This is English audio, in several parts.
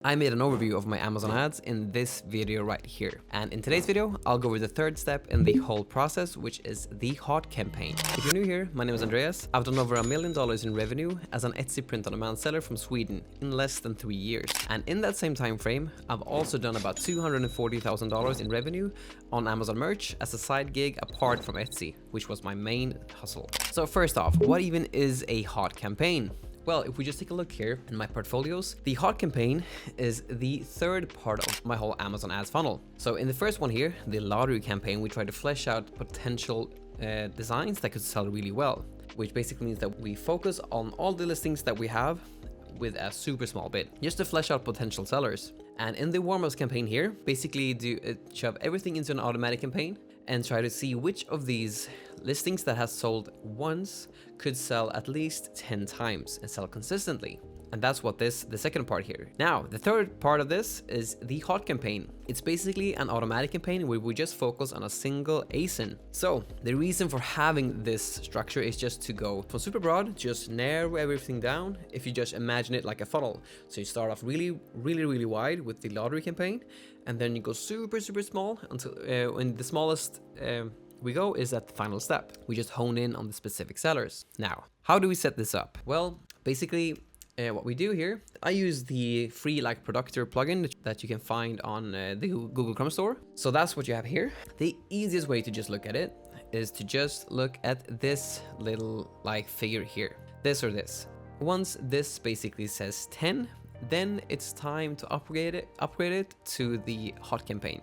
I made an overview of my Amazon ads in this video right here. And in today's video, I'll go over the third step in the whole process, which is the hot campaign. If you're new here, my name is Andreas. I've done over $1 million in revenue as an Etsy print-on-demand seller from Sweden in less than 3 years. And in that same time frame, I've also done about $240,000 in revenue on Amazon merch as a side gig apart from Etsy, which was my main hustle. So first off, what even is a hot campaign? Well, if we just take a look here in my portfolios, the hot campaign is the third part of my whole Amazon ads funnel. So in the first one here, the lottery campaign, we try to flesh out potential designs that could sell really well, which basically means that we focus on all the listings that we have with a super small bid, just to flesh out potential sellers. And in the warm-ups campaign here, basically shove everything into an automatic campaign and try to see which of these listings that has sold once could sell at least 10 times and sell consistently. And that's what the second part here. Now, the third part of this is the hot campaign. It's basically an automatic campaign where we just focus on a single ASIN. So the reason for having this structure is just to go from super broad, just narrow everything down. If you just imagine it like a funnel. So you start off really wide with the lottery campaign, and then you go super small until when the smallest we go is at the final step. We just hone in on the specific sellers. Now, how do we set this up? Well, basically, what we do here, I use the free Productor plugin that you can find on the Google Chrome store. So that's what you have here. The easiest way to just look at it is to just look at this little figure here, this or this. Once this basically says 10, then it's time to upgrade it to the hot campaign.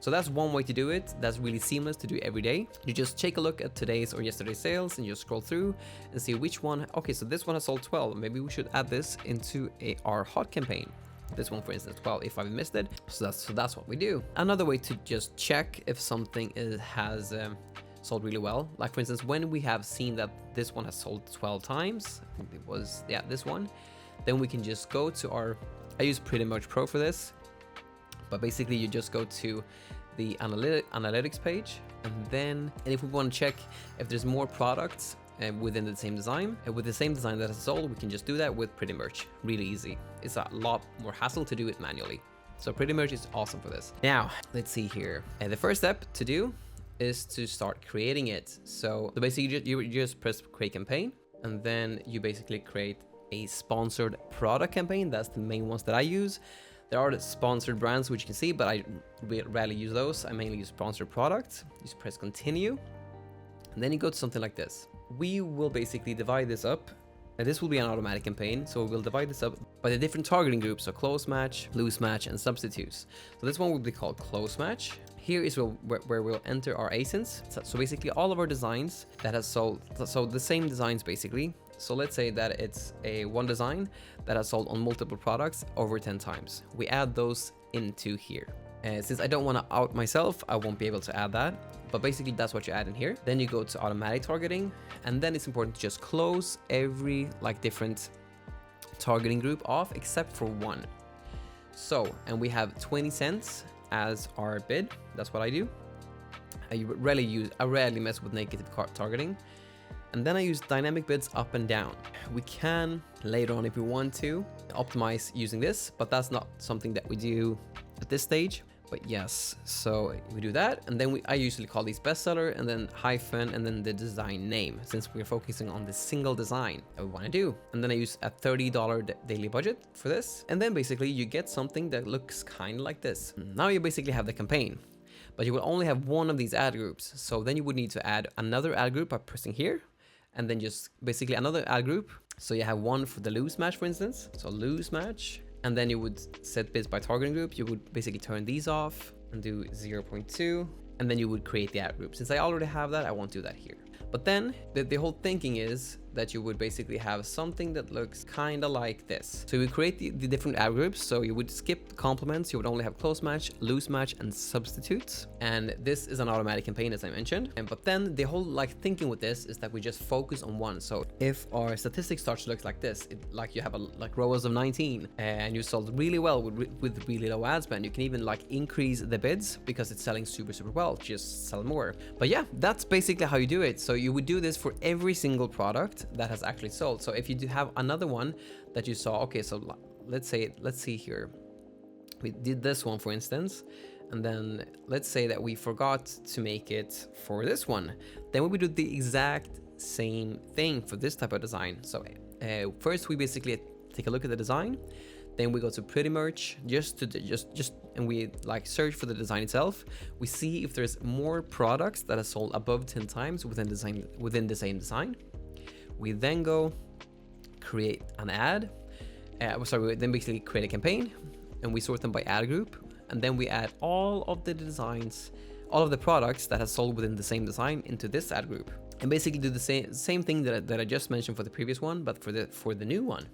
So that's one way to do it. That's really seamless to do every day. You just take a look at today's or yesterday's sales and you scroll through and see which one. Okay, so this one has sold 12. Maybe we should add this into our hot campaign. This one, for instance, 12 if I've missed it. So that's what we do. Another way to just check if something has sold really well. Like for instance, when we have seen that this one has sold 12 times, I think it was, yeah, this one, then we can just go to I use Printify Pro for this. But basically you just go to the analytics page, and if we want to check if there's more products within the same design, with the same design that has sold, we can just do that with Printify. Really easy. It's a lot more hassle to do it manually. So Printify is awesome for this. Now, let's see here. And the first step to do is to start creating it. So basically you just press create campaign, and then you basically create a sponsored product campaign. That's the main ones that I use. There are the sponsored brands, which you can see, but I rarely use those. I mainly use sponsored products. You just press continue, and then you go to something like this. We will basically divide this up, and this will be an automatic campaign. So we'll divide this up by the different targeting groups. So close match, loose match, and substitutes. So this one will be called close match. Here is where we'll enter our ASINs. So basically all of our designs that has sold, so the same designs basically. So let's say that it's one design that has sold on multiple products over 10 times. We add those into here. Since I don't want to out myself, I won't be able to add that. But basically that's what you add in here. Then you go to automatic targeting, and then it's important to just close every different targeting group off except for one. So, and we have 20 cents as our bid. That's what I do. I rarely mess with negative targeting. And then I use dynamic bids up and down. We can later on, if we want to, optimize using this, but that's not something that we do at this stage. But yes, so we do that, and then I usually call these bestseller, and then hyphen, and then the design name, since we're focusing on the single design that we want to do. And then I use a $30 daily budget for this, and then basically you get something that looks kind of like this. Now you basically have the campaign, but you will only have one of these ad groups. So then you would need to add another ad group by pressing here, and then just basically another ad group. So you have one for the loose match, for instance. So loose match, and then you would set bids by targeting group. You would basically turn these off and do 0.2, and then you would create the ad group. Since I already have that, I won't do that here. But then the whole thinking is that you would basically have something that looks kind of like this. So you create the different ad groups. So you would skip complements. You would only have close match, loose match, and substitutes. And this is an automatic campaign, as I mentioned. But then the whole thinking with this is that we just focus on one. So if our statistics starts to look like this, you have rows of 19, and you sold really well with really low ad spend, you can even increase the bids because it's selling super well. Just sell more. But yeah, that's basically how you do it. So you would do this for every single product that has actually sold. So if you do have another one that you saw, okay, so let's see here. We did this one, for instance, and then let's say that we forgot to make it for this one. Then we would do the exact same thing for this type of design. So first we basically take a look at the design, then we go to pretty merch and we like search for the design itself. We see if there's more products that are sold above 10 times within the same design. We then go create an ad. We then basically create a campaign, and we sort them by ad group, and then we add all of the designs, all of the products that are sold within the same design into this ad group, and basically do the same thing that I just mentioned for the previous one, but for the new one.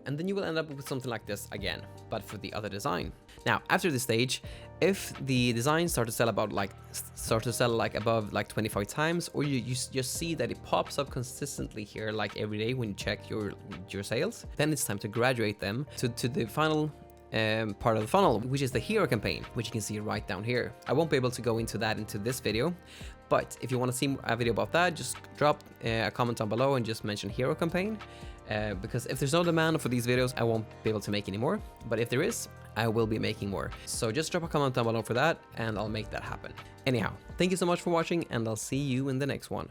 And then you will end up with something like this again, but for the other design. Now, after this stage, if the designs start to sell above like 25 times, or you just see that it pops up consistently here, like every day when you check your sales, then it's time to graduate them to the final part of the funnel, which is the hero campaign, which you can see right down here. I won't be able to go into this video, but if you want to see a video about that, just drop a comment down below and just mention hero campaign. Because if there's no demand for these videos, I won't be able to make any more. But if there is, I will be making more. So just drop a comment down below for that, and I'll make that happen. Anyhow, thank you so much for watching, and I'll see you in the next one.